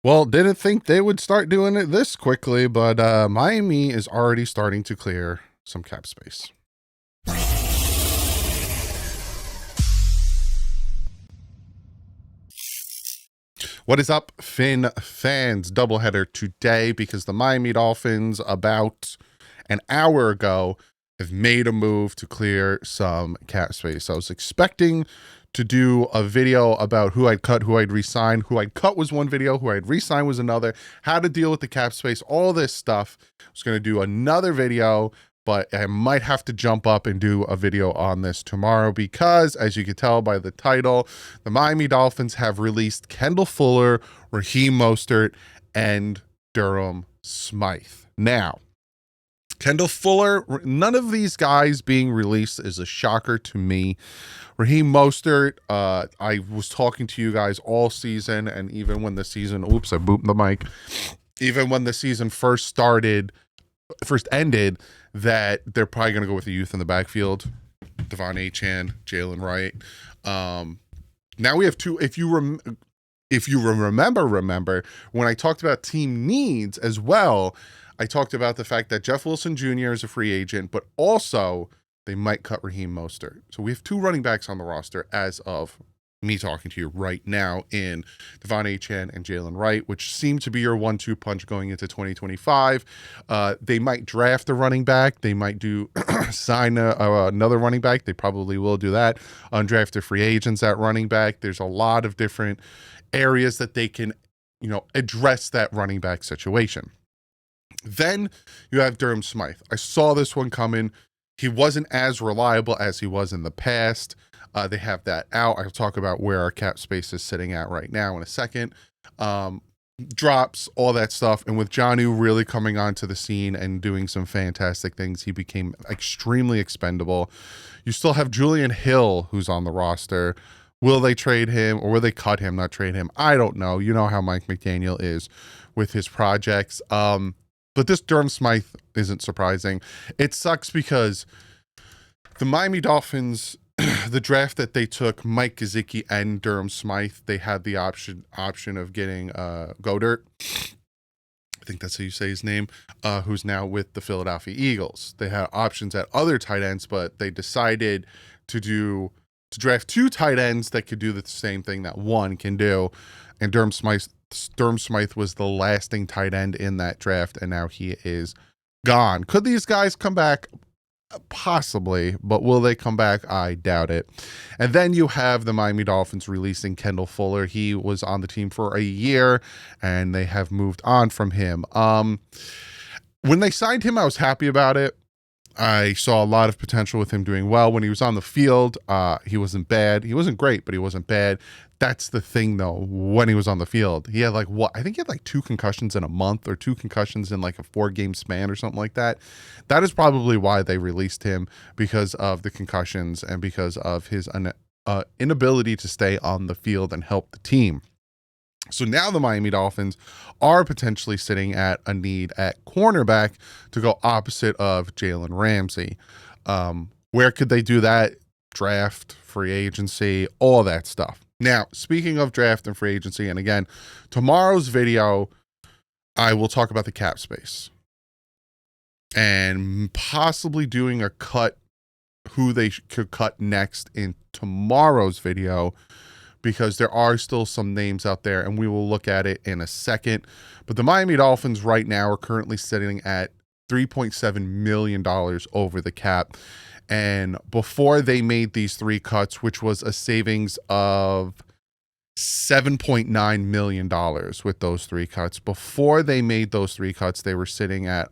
Well, didn't think they would start doing it this quickly, but Miami is already starting to clear some cap space. What is up, Finn fans? Doubleheader today because the Miami Dolphins, about an hour ago, have made a move to clear some cap space. I was expecting to do a video about who I'd cut, who I'd resign. Who I'd cut was one video, who I'd resign was another, how to deal with the cap space, all this stuff. I was going to do another video, but I might have to jump up and do a video on this tomorrow because, as you can tell by the title, the Miami Dolphins have released Kendall Fuller, Raheem Mostert, and Durham Smythe. Now, Kendall Fuller, none of these guys being released is a shocker to me. Raheem Mostert, I was talking to you guys all season, and even when the season, oops, I booped the mic. Even when the season first ended, that they're probably going to go with the youth in the backfield, Devon Achane, Jalen Wright. Now we have two. If you remember when I talked about team needs as well, I talked about the fact that Jeff Wilson Jr. is a free agent, but also they might cut Raheem Mostert. So we have two running backs on the roster as of me talking to you right now in Devon Achane and Jalen Wright, which seem to be your 1-2 punch going into 2025. They might draft a running back. They might do sign another running back. They probably will do that. Undrafted free agents at running back. There's a lot of different areas that they can, address that running back situation. Then you have Durham Smythe. I saw this one coming. He wasn't as reliable as he was in the past. They have that out. I'll talk about where our cap space is sitting at right now in a second. Drops, all that stuff. And with Jonnu really coming onto the scene and doing some fantastic things, he became extremely expendable. You still have Julian Hill, who's on the roster. Will they trade him or will they cut him, not trade him? I don't know. You know how Mike McDaniel is with his projects. But this Durham Smythe isn't surprising. It sucks because the Miami Dolphins, the draft that they took, Mike Gesicki and Durham Smythe, they had the option of getting Godert. I think that's how you say his name, who's now with the Philadelphia Eagles. They had options at other tight ends, but they decided to draft two tight ends that could do the same thing that one can do. And Durham Smythe was the lasting tight end in that draft, and now he is gone. Could these guys come back? Possibly, but will they come back? I doubt it. And then you have the Miami Dolphins releasing Kendall Fuller. He was on the team for a year, and they have moved on from him. When they signed him, I was happy about it. I saw a lot of potential with him doing well. When he was on the field, he wasn't bad. He wasn't great, but he wasn't bad. That's the thing, though. When he was on the field, he had I think he had 2 concussions in a month or 2 concussions in a 4-game span or something like that. That is probably why they released him, because of the concussions and because of his inability to stay on the field and help the team. So now the Miami Dolphins are potentially sitting at a need at cornerback to go opposite of Jalen Ramsey. Where could they do that? Draft, free agency, all that stuff. Now, speaking of draft and free agency, and again, tomorrow's video, I will talk about the cap space and possibly doing a cut, who they could cut next in tomorrow's video, because there are still some names out there, and we will look at it in a second. But the Miami Dolphins right now are currently sitting at $3.7 million over the cap. And before they made these 3 cuts, which was a savings of $7.9 million with those 3 cuts, before they made those 3 cuts, they were sitting at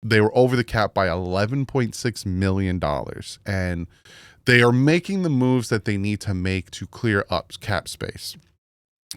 they were over the cap by $11.6 million. And they are making the moves that they need to make to clear up cap space.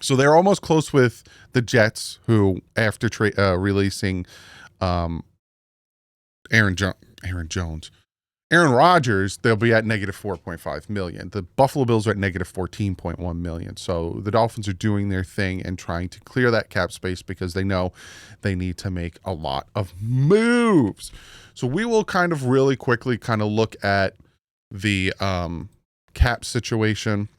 So they're almost close with the Jets, who, after releasing Aaron Rodgers, they'll be at negative 4.5 million. The Buffalo Bills are at negative 14.1 million. So the Dolphins are doing their thing and trying to clear that cap space because they know they need to make a lot of moves. So we will kind of really quickly kind of look at the cap situation.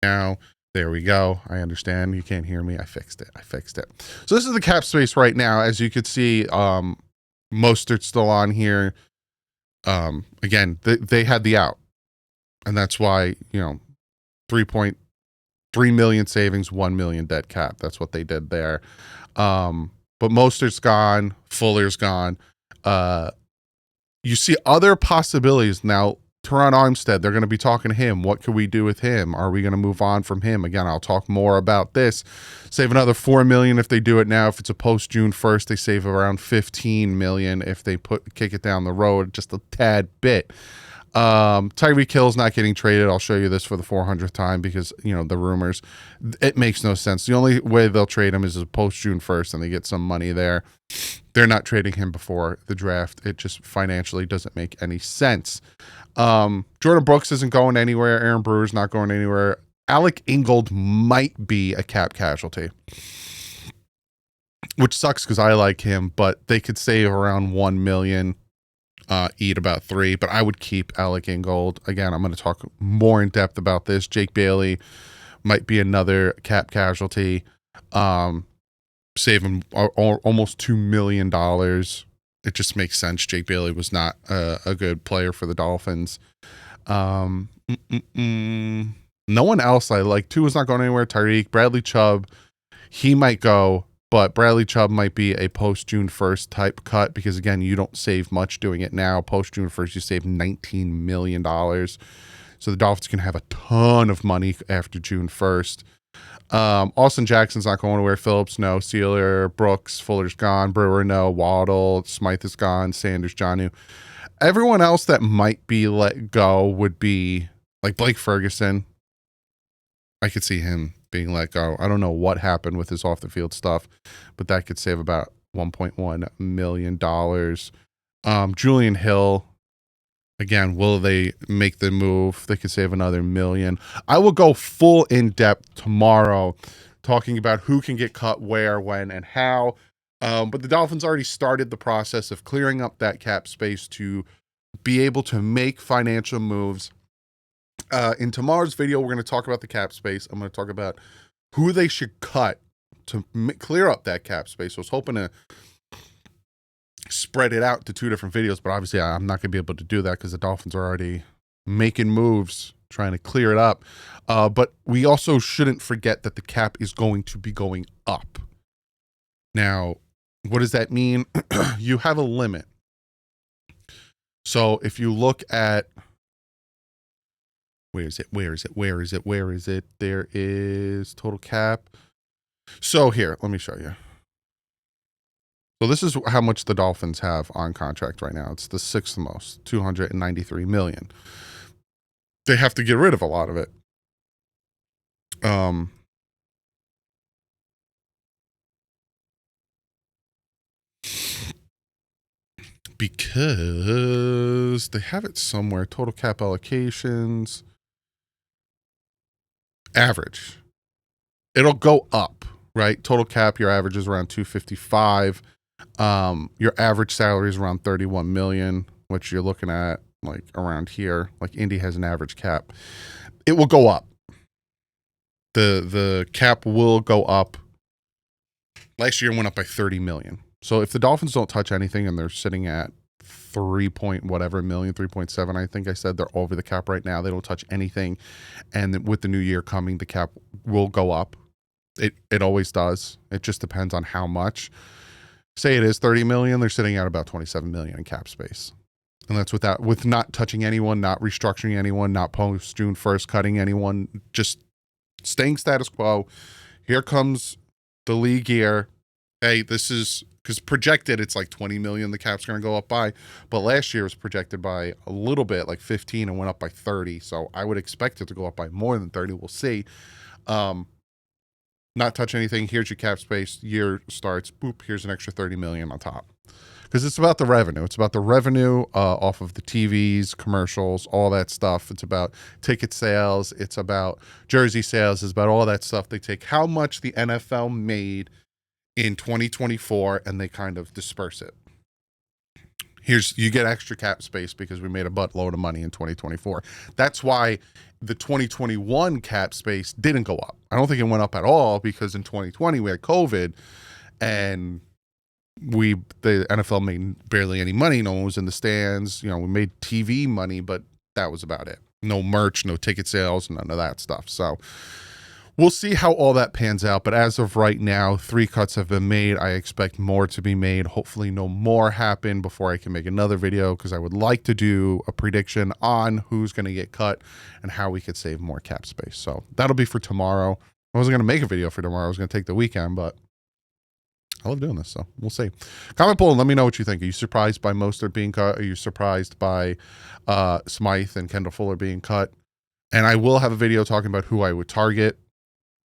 now. There we go. I understand. You can't hear me. I fixed it. So this is the cap space right now. As you could see, Mostert's still on here. Again, they had the out. And that's why, 3.3 million savings, 1 million dead cap. That's what they did there. But Mostert's gone. Fuller's gone. You see other possibilities now. Teron Armstead, they're going to be talking to him. What could we do with him? Are we going to move on from him? Again, I'll talk more about this. Save another $4 million if they do it now. If it's a post June 1st, they save around $15 million if they kick it down the road just a tad bit. Tyreek Hill's not getting traded. I'll show you this for the 400th time because, the rumors. It makes no sense. The only way they'll trade him is a post June 1st and they get some money there. They're not trading him before the draft. It just financially doesn't make any sense. Jordan Brooks isn't going anywhere. Aaron Brewer's not going anywhere. Alec Ingold might be a cap casualty, which sucks because I like him, but they could save around 1 million, eat about 3, but I would keep Alec Ingold. Again, I'm going to talk more in depth about this. Jake Bailey might be another cap casualty. Save him almost $2 million. It just makes sense. Jake Bailey was not a good player for the Dolphins. No one else I like. Tua's not going anywhere. Tyreek, Bradley Chubb, he might go, but Bradley Chubb might be a post June 1st type cut because, again, you don't save much doing it now. Post June 1st, you save $19 million. So the Dolphins can have a ton of money after June 1st. Austin Jackson's not going anywhere. Phillips, no. Sealer, Brooks, Fuller's gone. Brewer, no. Waddle, Smythe is gone. Sanders, Jonnu. Everyone else that might be let go would be like Blake Ferguson. I could see him being let go. I don't know what happened with his off the field stuff, but that could save about $1.1 million. Julian Hill. Again, will they make the move? They could save another $1 million. I will go full in depth tomorrow talking about who can get cut where, when, and how. But the Dolphins already started the process of clearing up that cap space to be able to make financial moves. In tomorrow's video, we're going to talk about the cap space. I'm going to talk about who they should cut to clear up that cap space. So I was hoping to spread it out to 2 different videos, but obviously I'm not going to be able to do that because the Dolphins are already making moves trying to clear it up. But we also shouldn't forget that the cap is going to be going up. Now, what does that mean? You have a limit. So if you look at, where is it? There is total cap. So here, let me show you. So this is how much the Dolphins have on contract right now. It's the 6th most, $293 million. They have to get rid of a lot of it. Because they have it somewhere. Total cap allocations. Average. It'll go up, right? Total cap, your average is around 255. Your average salary is around 31 million, which you're looking at like around here. Like Indy has an average cap. It will go up. The cap will go up. Last year it went up by 30 million. So if the Dolphins don't touch anything and they're sitting at 3.7, I think I said, they're over the cap right now. They don't touch anything. And with the new year coming, the cap will go up. It always does. It just depends on how much. Say it is 30 million, they're sitting at about 27 million in cap space. And that's with not touching anyone, not restructuring anyone, not post June 1st cutting anyone, just staying status quo. Here comes the league year. Hey, this is because projected it's like 20 million the cap's going to go up by, but last year was projected by a little bit, like 15, and went up by 30. So I would expect it to go up by more than 30. We'll see. Not touch anything. Here's your cap space. Year starts. Boop. Here's an extra 30 million on top. Because it's about the revenue. It's about the revenue off of the TVs, commercials, all that stuff. It's about ticket sales. It's about jersey sales. It's about all that stuff. They take how much the NFL made in 2024 and they kind of disperse it. you get extra cap space because we made a buttload of money in 2024. That's why the 2021 cap space didn't go up. I don't think it went up at all because in 2020 we had COVID and the NFL made barely any money. No one was in the stands. We made TV money, but that was about it. No merch, no ticket sales, none of that stuff. So we'll see how all that pans out. But as of right now, 3 cuts have been made. I expect more to be made. Hopefully no more happen before I can make another video, because I would like to do a prediction on who's going to get cut and how we could save more cap space. So that'll be for tomorrow. I wasn't going to make a video for tomorrow. I was going to take the weekend, but I love doing this, so we'll see. Comment below and let me know what you think. Are you surprised by Mostert being cut? Are you surprised by Smythe and Kendall Fuller being cut? And I will have a video talking about who I would target,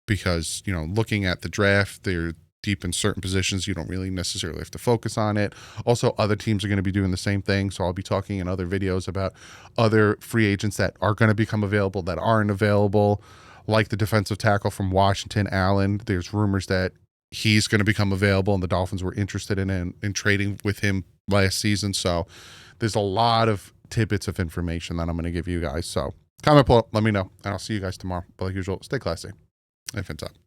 because, looking at the draft, they're deep in certain positions. You don't really necessarily have to focus on it. Also, other teams are going to be doing the same thing, so I'll be talking in other videos about other free agents that are going to become available, that aren't available, like the defensive tackle from Washington, Allen. There's rumors that he's going to become available, and the Dolphins were interested in trading with him last season. So there's a lot of tidbits of information that I'm going to give you guys. So comment below, let me know, and I'll see you guys tomorrow. But like usual, stay classy and fins up.